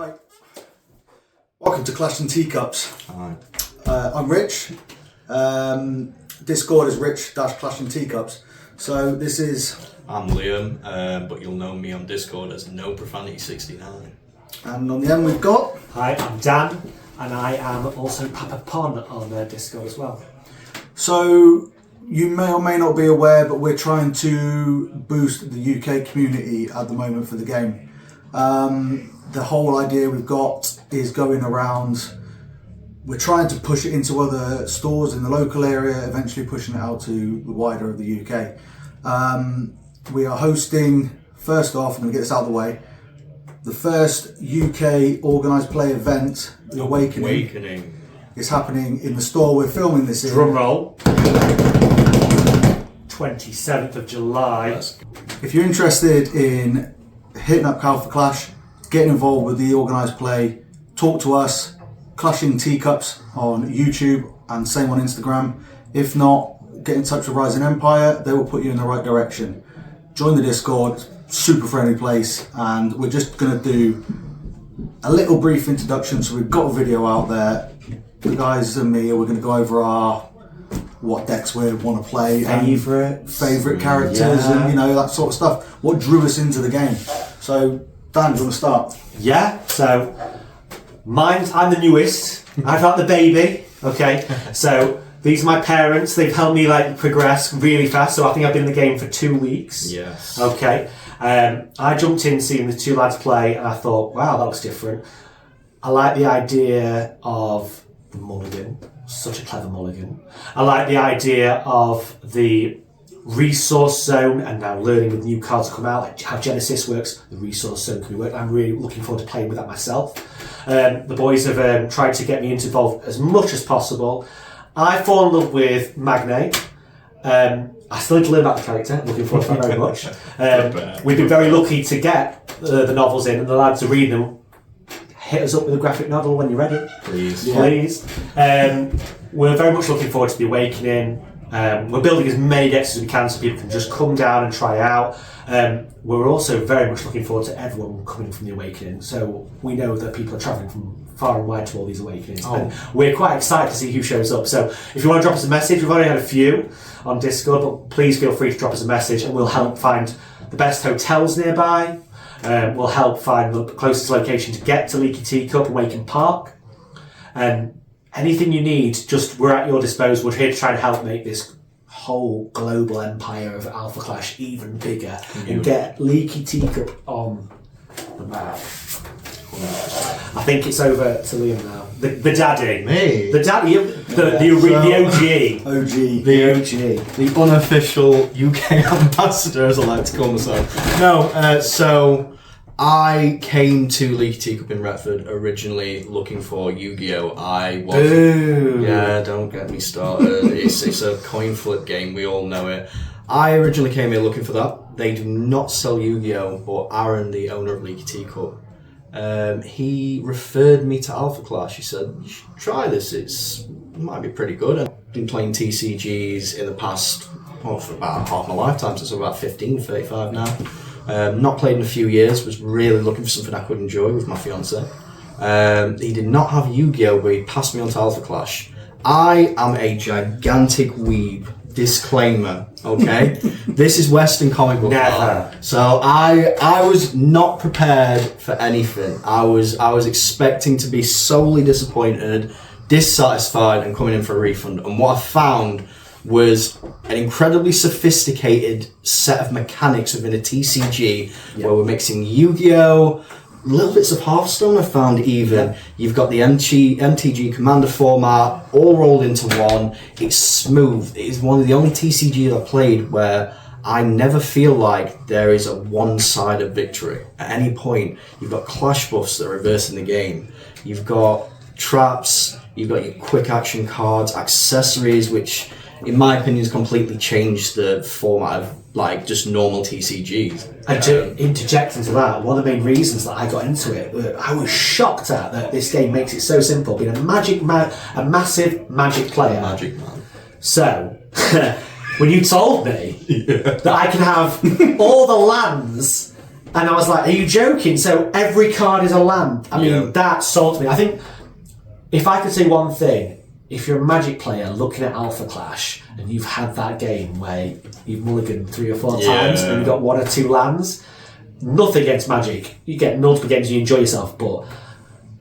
Right. Welcome to Clashing Teacups. Hi. I'm Rich. Discord is Rich-Clashing Teacups. So this is... I'm Liam, but you'll know me on Discord as No Profanity 69. And on the end we've got... Hi, I'm Dan, and I am also Papa Pon on Discord as well. So you may or may not be aware, but we're trying to boost the UK community at the moment for the game. The whole idea we've got is going around. We're trying to push it into other stores in the local area, eventually pushing it out to the wider of the UK. We are hosting, first off, I'm going to get this out of the way, the first UK organised play event, The Awakening, is happening in the store we're filming this in. Drum roll. 27th of July. If you're interested in hitting up Cal for Clash, getting involved with the organised play, talk to us, Clashing Teacups on YouTube and same on Instagram. If not, get in touch with Rising Empire, they will put you in the right direction. Join the Discord, super friendly place, and we're just going to do a little brief introduction. So we've got a video out there, the guys and me, we're going to go over what decks we want to play, favourite characters, and that sort of stuff. What drew us into the game. So Dan, do you want to start? Yeah, so I'm the newest. I've had the baby. Okay, so these are my parents. They've helped me progress really fast. So I think I've been in the game for 2 weeks. Yes. Okay. I jumped in seeing the two lads play, and I thought, wow, that looks different. I like the idea of the mulligan. Such a clever mulligan. I like the idea of the resource zone, and now learning with new cards come out, like how Genesis works, the resource zone can work. I'm really looking forward to playing with that myself. The boys have tried to get me involved as much as possible. I fall in love with Magnate. I still need to learn about the character. I'm looking forward to that very much. We've been very lucky to get the novels in, and the lads are reading them. Hit us up with a graphic novel when you're ready. Please. Yeah. Please. We're very much looking forward to The Awakening. We're building as many decks as we can so people can just come down and try out. We're also very much looking forward to everyone coming from The Awakening. So we know that people are travelling from far and wide to all these Awakenings. And we're quite excited to see who shows up. So if you want to drop us a message, we've already had a few on Discord, but please feel free to drop us a message and we'll help find the best hotels nearby. We'll help find the closest location to get to Leakyteacup and Waken Park. Anything you need, we're at your disposal. We're here to try and help make this whole global empire of Alpha Clash even bigger and get Leakyteacup on the map. I think it's over to Liam now. The daddy. Me? The daddy, the OG. The OG. The unofficial UK ambassador, as I like to call myself. No, so I came to Leakyteacup in Retford originally looking for Yu-Gi-Oh! Yeah, don't get me started. It's a coin flip game, we all know it. I originally came here looking for that. They do not sell Yu-Gi-Oh! But Aaron, the owner of Leakyteacup, he referred me to Alpha Clash. He said, you should try this, it might be pretty good. I've been playing TCGs in the past, for about half my lifetime, since I'm about 15, 35 now. Not played in a few years, was really looking for something I could enjoy with my fiance. He did not have Yu-Gi-Oh! But he passed me on to Alpha Clash. I am a gigantic weeb. Disclaimer, okay? This is Western comic book art. So I was not prepared for anything. I was expecting to be solely disappointed, dissatisfied, and coming in for a refund. And what I found was an incredibly sophisticated set of mechanics within a TCG where we're mixing Yu-Gi-Oh!, little bits of Hearthstone I found even. Yeah. You've got the MTG Commander format all rolled into one. It's smooth. It is one of the only TCGs I've played where I never feel like there is a one-sided victory. At any point, you've got clash buffs that are reversing the game. You've got traps, you've got your quick action cards, accessories, which in my opinion has completely changed the format of just normal TCGs. And to interject into that, one of the main reasons that I got into it, I was shocked at that this game makes it so simple. Being a massive Magic player. Magic man. So, when you told me that I can have all the lands And I was like, are you joking? So every card is a land. I mean, that sold me. I think if I could say one thing, if you're a Magic player looking at Alpha Clash and you've had that game where you've mulliganed 3 or 4 times and you've got 1 or 2 lands, nothing against Magic. You get multiple games, you enjoy yourself, but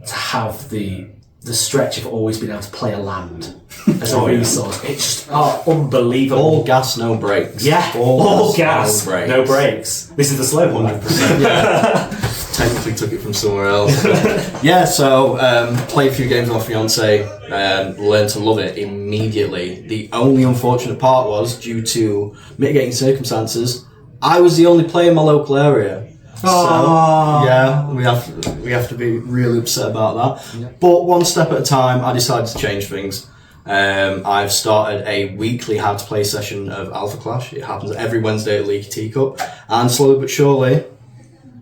to have the stretch of always being able to play a land as a resource, it's just unbelievable. All gas, no brakes. Yeah, all gas, no brakes. This is the slow one. 100%. Yeah. Technically took it from somewhere else. Yeah, so played a few games with my fiance, learned to love it immediately. The only unfortunate part was, due to mitigating circumstances, I was the only player in my local area. So, yeah, we have to be really upset about that. Yeah. But one step at a time, I decided to change things. I've started a weekly how to play session of Alpha Clash. It happens every Wednesday at Leakyteacup, and slowly but surely,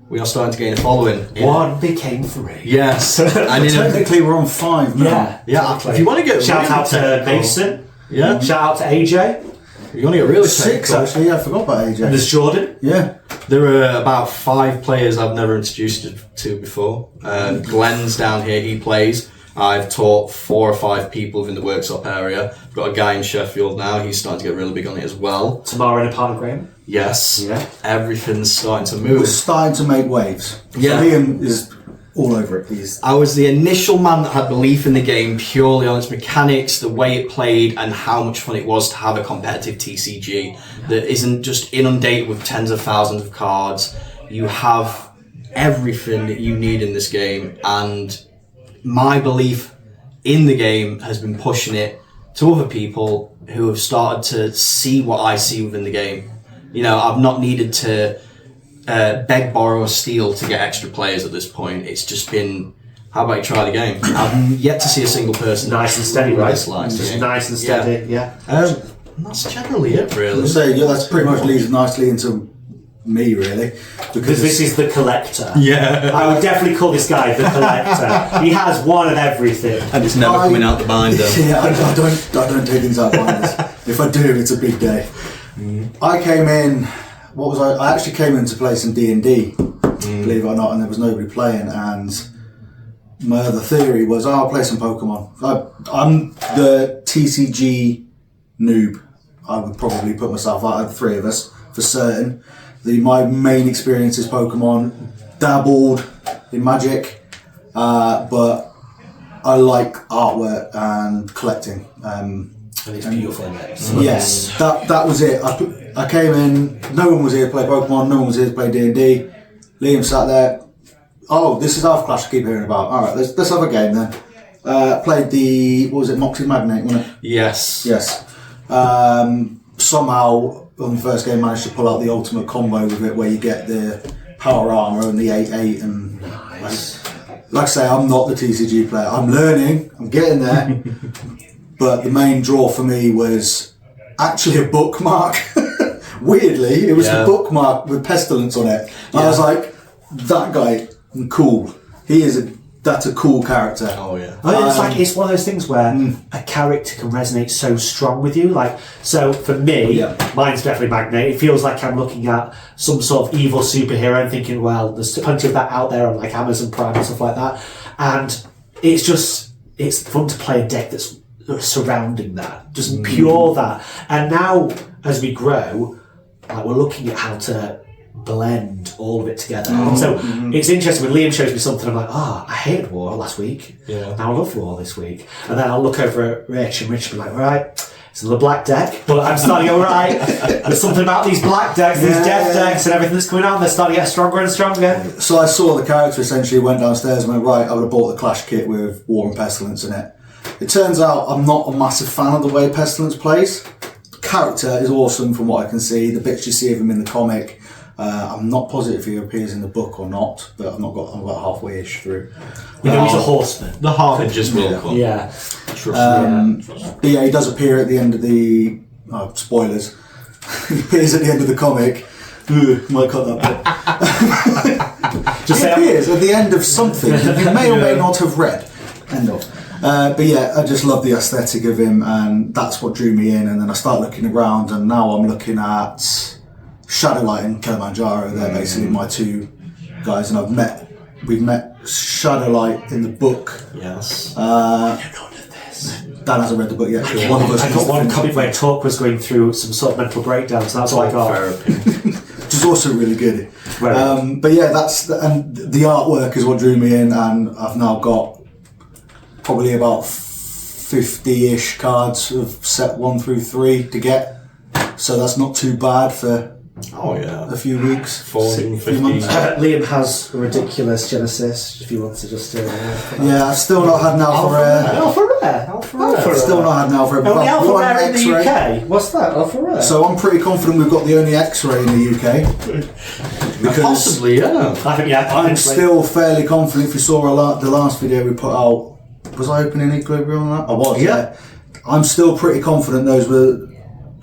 we are starting to gain a following. 1 became 3. Yes. And technically we're on 5 now. Yeah. If you want to get shout out to Mason. Yeah. Shout out to AJ. You want to get really 6 actually. Yeah, I forgot about AJ. And there's Jordan. Yeah. There are about 5 players I've never introduced to before. Glenn's down here, he plays. I've taught 4 or 5 people within the workshop area. I've got a guy in Sheffield now, he's starting to get really big on it as well. Tomorrow in a part of Graham. Yes. Yeah. Everything's starting to move. We're starting to make waves. Yeah. So Liam is all over it. I was the initial man that had belief in the game purely on its mechanics, the way it played, and how much fun it was to have a competitive TCG that isn't just inundated with tens of thousands of cards. You have everything that you need in this game, and my belief in the game has been pushing it to other people who have started to see what I see within the game. You know, I've not needed to beg, borrow, or steal to get extra players at this point. It's just been, how about you try the game? I've yet to see a single person nice and steady, right? Just nice and steady, yeah. That's generally it, really. So yeah, that's pretty much leads nicely into me, really, because this is the collector. Yeah, I would definitely call this guy the collector. He has one of everything, and it's never coming out the binder. Yeah, I don't take things out of binders. If I do, it's a big day. I came in. What was I? I actually came in to play some D&D, believe it or not, and there was nobody playing. And my other theory was, I'll play some Pokemon. I'm the TCG noob. I would probably put myself out of the 3 of us for certain. My main experience is Pokemon, dabbled in Magic, but I like artwork and collecting. And it's beautiful, isn't it? Yes, that was it. I came in, no one was here to play Pokemon, no one was here to play D&D. Liam sat there, oh, this is Alpha Clash I keep hearing about. Alright, let's have a game then. Played the, what was it, Moxie Magnate, wasn't it? Yes. Yes. Somehow, on the first game, managed to pull out the ultimate combo with it, where you get the power armor and the 8/8, and nice. Like I say, I'm not the TCG player. I'm learning. I'm getting there. But the main draw for me was actually a bookmark. Weirdly, it was a bookmark with Pestilence on it. I was like, that guy, cool. That's a cool character. Oh yeah. It's one of those things where a character can resonate so strong with you. Like, so for me, mine's definitely Magnate. It feels like I'm looking at some sort of evil superhero and thinking, well, there's plenty of that out there on like Amazon Prime and stuff like that. And it's fun to play a deck that's surrounding that, just pure that. And now, as we grow, like, we're looking at how to blend all of it together. So it's interesting when Liam shows me something, I'm like, I hated War last week. Yeah. Now I love War this week. And then I'll look over at Rich, and Rich will be like, right, it's another black deck, but I'm starting to go, right, there's something about these black decks, these death decks, and everything that's coming out, they're starting to get stronger and stronger. So I saw the character essentially, went downstairs and went, right, I would have bought the Clash kit with War and Pestilence in it. It turns out I'm not a massive fan of the way Pestilence plays. The character is awesome from what I can see. The bits you see of him in the comic, I'm not positive if he appears in the book or not, but I'm about halfway-ish through. We know he's a horseman. The heart just will come. Yeah. But yeah, he does appear at the end of the... spoilers. He appears at the end of the comic. Might cut that bit. He appears at the end of something you may or may not have read. End of. But yeah, I just love the aesthetic of him, and that's what drew me in. And then I start looking around, and now I'm looking at Shadowlight and Kilimanjaro. They're basically my 2 guys, and we've met Shadowlight in the book. Yes. Dan hasn't read the book yet. One of us. I got one copy where Talk was going through some sort of mental breakdown, so that's all I got. Therapy. Which is also really good. Right. But yeah, and the artwork is what drew me in, and I've now got probably about 50-ish cards of set 1 through 3 to get. So that's not too bad for a few weeks. 450. Liam has a ridiculous Genesis, if you want to just... Yeah, I've still not had an Alpha Rare. Alpha Rare. Still not had an Alpha Rare. Only Alpha Rare in the X-ray. UK? What's that, Alpha Rare? So I'm pretty confident we've got the only X-ray in the UK. Because Possibly, yeah. I think, yeah. I'm still fairly confident. If you saw the last video we put out, was I opening Equilibrium on that? I was, yeah. I'm still pretty confident those were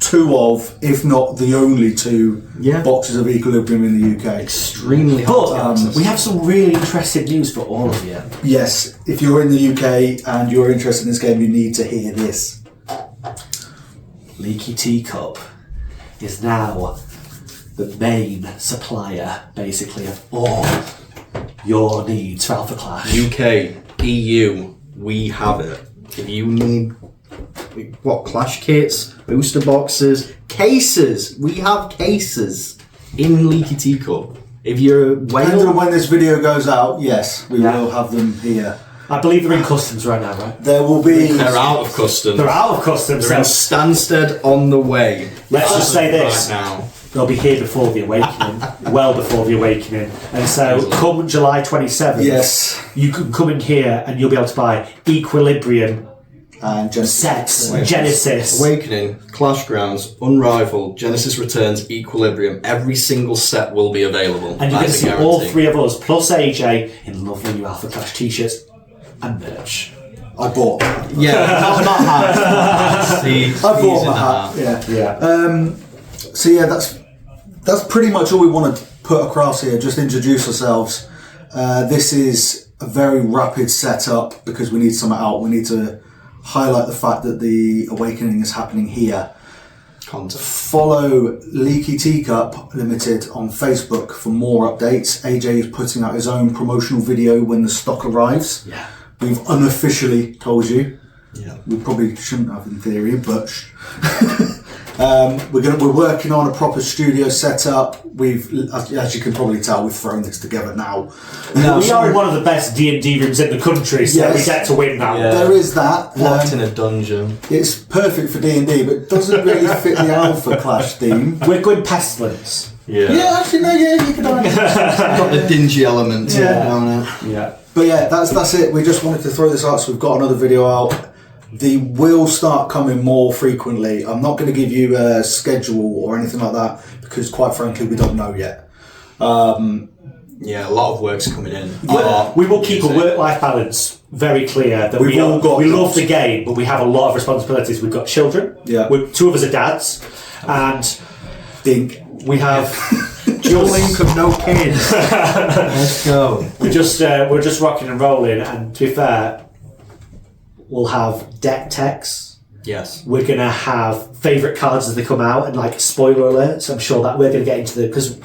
2 of, if not the only 2 boxes of Equilibrium in the UK. Extremely hot. But we have some really interesting news for all of you. Yes, if you're in the UK and you're interested in this game, you need to hear this. Leakyteacup is now the main supplier, basically, of all your needs for Alpha Clash. UK, EU, we have it. If you need Clash kits, booster boxes, cases, we have cases in Leakyteacup. If you're Depending on when this video goes out, yes, we will have them here. I believe they're in customs right now, right? There will be. They're out of customs. They're out of customs. They're in Stansted on the way. Let's just say this. Right now. They'll be here before the Awakening, well before the Awakening. And so, come July 27th, you can come in here and you'll be able to buy Equilibrium and sets, Genesis. Awakening, Clash Grounds, Unrivaled, Genesis Returns, Equilibrium. Every single set will be available. And you're going to see all 3 of us, plus AJ, in lovely new Alpha Clash t-shirts and merch. I bought. Yeah, not hats. I bought my hat. Yeah. So yeah, that's pretty much all we want to put across here. Just introduce ourselves. This is a very rapid setup because we need something out. We need to highlight the fact that the Awakening is happening here. Content. Follow Leaky Teacup Limited on Facebook for more updates. AJ is putting out his own promotional video when the stock arrives. Yeah. We've unofficially told you. Yeah. We probably shouldn't have in theory, but we're working on a proper studio setup. As you can probably tell, we've thrown this together now. We are in one of the best D&D rooms in the country, so we get to win now. Yeah. There is that. Locked in a dungeon. It's perfect for D&D, but it doesn't really fit the Alpha Clash theme. We're good Pestilence. Yeah, actually, no, you could have got the dingy element down it. Yeah. But yeah, that's it. We just wanted to throw this out, so we've got another video out. They will start coming more frequently. I'm not going to give you a schedule or anything like that because, quite frankly, we don't know yet. Yeah, a lot of work's coming in. We will keep a work-life balance very clear. That we love the game, but we have a lot of responsibilities. We've got children. Yeah. 2 of us are dads, and we have dual link of no kids. Let's go. we're just rocking and rolling. And to be fair, we'll have deck techs. Yes. We're going to have favourite cards as they come out, and like spoiler alerts. I'm sure that we're going to get into because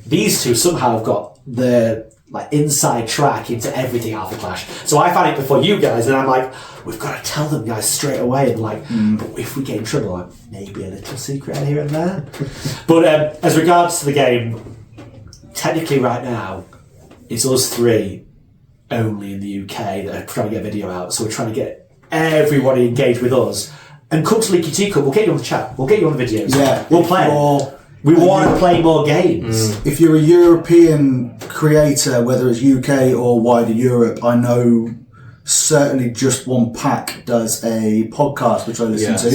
these 2 somehow have got the like inside track into everything Alpha Clash. So I found it before you guys, and I'm like, we've got to tell them guys straight away. And like, but if we get in trouble, like, maybe a little secret here and there. But as regards to the game, technically right now, it's us 3 only in the UK that are trying to get a video out. So we're trying to get everybody engaged with us. And come to Leakyteacup, we'll get you on the chat. We'll get you on the videos. Yeah, we'll play. We want to play more games. If you're a European creator, whether it's UK or wider Europe, I know certainly Just One Pack does a podcast which I listen to.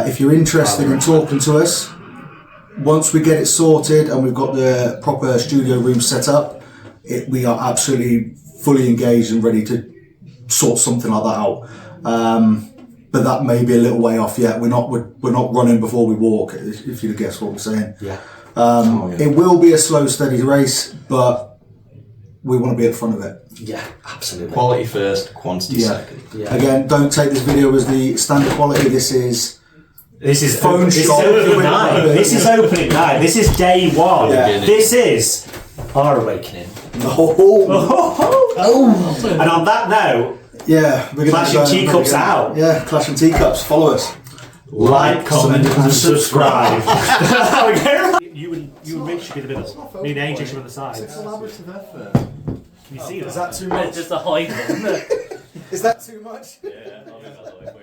If you're interested in talking to us, once we get it sorted and we've got the proper studio room set up, we are absolutely fully engaged and ready to sort something like that out. But that may be a little way off yet. We're not running before we walk, if you guess what we're saying. Yeah. It will be a slow, steady race, but we want to be at the front of it. Yeah, absolutely. Quality first, quantity second. Yeah. Again, don't take this video as the standard quality. This is phone shop. This is opening night. This is opening night. This is day 1. Yeah. This is our awakening. Oh. And on that note, Yeah, we're going to Clashing Teacups out. Yeah, Clashing Teacups. Follow us. Like, comment, and subscribe. you and Rich should be the middle. Me and AJ should be on the sides. It's a collaborative effort. Can you see that? Is that too much? Just a hide one, isn't it? Is that too much? Yeah, I think that's